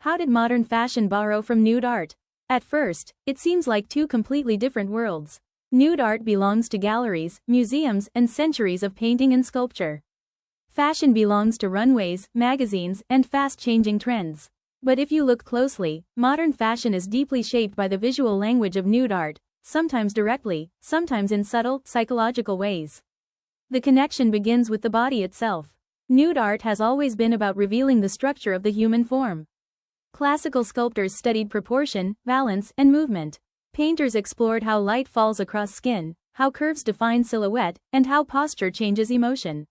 How did modern fashion borrow from nude art? At first, it seems like two completely different worlds. Nude art belongs to galleries, museums, and centuries of painting and sculpture. Fashion belongs to runways, magazines, and fast-changing trends. But if you look closely, modern fashion is deeply shaped by the visual language of nude art, sometimes directly, sometimes in subtle, psychological ways. The connection begins with the body itself. Nude art has always been about revealing the structure of the human form. Classical sculptors studied proportion, balance, and movement. Painters explored how light falls across skin, how curves define silhouette, and how posture changes emotion.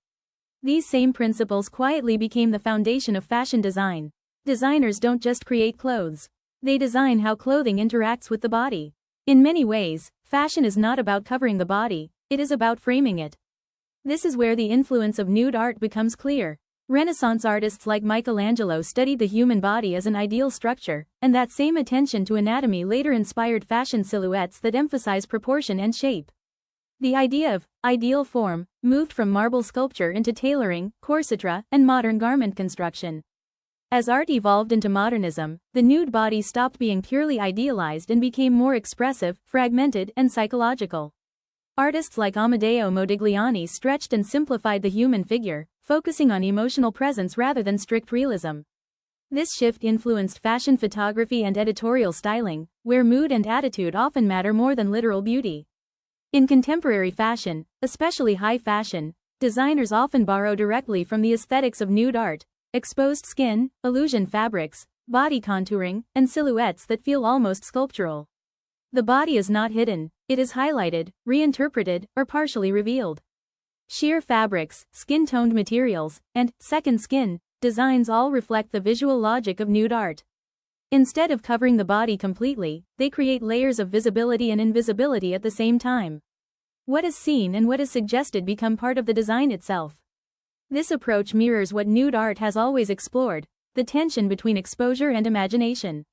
These same principles quietly became the foundation of fashion design. Designers don't just create clothes. They design how clothing interacts with the body. In many ways, fashion is not about covering the body, it is about framing it. This is where the influence of nude art becomes clear. Renaissance artists like Michelangelo studied the human body as an ideal structure, and that same attention to anatomy later inspired fashion silhouettes that emphasize proportion and shape. The idea of ideal form moved from marble sculpture into tailoring, corsetra, and modern garment construction. As art evolved into modernism, the nude body stopped being purely idealized and became more expressive, fragmented, and psychological. Artists like Amedeo Modigliani stretched and simplified the human figure, focusing on emotional presence rather than strict realism. This shift influenced fashion photography and editorial styling, where mood and attitude often matter more than literal beauty. In contemporary fashion, especially high fashion, designers often borrow directly from the aesthetics of nude art: exposed skin, illusion fabrics, body contouring, and silhouettes that feel almost sculptural. The body is not hidden, it is highlighted, reinterpreted, or partially revealed. Sheer fabrics, skin-toned materials, and second skin designs all reflect the visual logic of nude art. Instead of covering the body completely, they create layers of visibility and invisibility at the same time. What is seen and what is suggested become part of the design itself. This approach mirrors what nude art has always explored: the tension between exposure and imagination.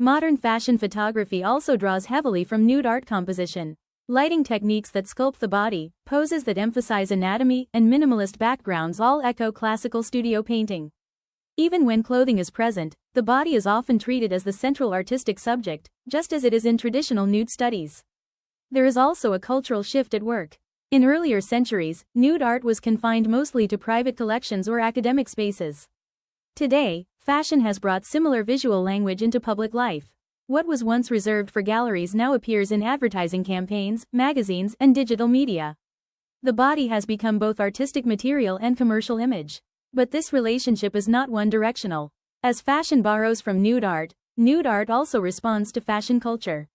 Modern fashion photography also draws heavily from nude art composition. Lighting techniques that sculpt the body, poses that emphasize anatomy, and minimalist backgrounds all echo classical studio painting. Even when clothing is present, the body is often treated as the central artistic subject, just as it is in traditional nude studies. There is also a cultural shift at work. In earlier centuries, nude art was confined mostly to private collections or academic spaces. Today, fashion has brought similar visual language into public life. What was once reserved for galleries now appears in advertising campaigns, magazines, and digital media. The body has become both artistic material and commercial image. But this relationship is not one-directional. As fashion borrows from nude art also responds to fashion culture.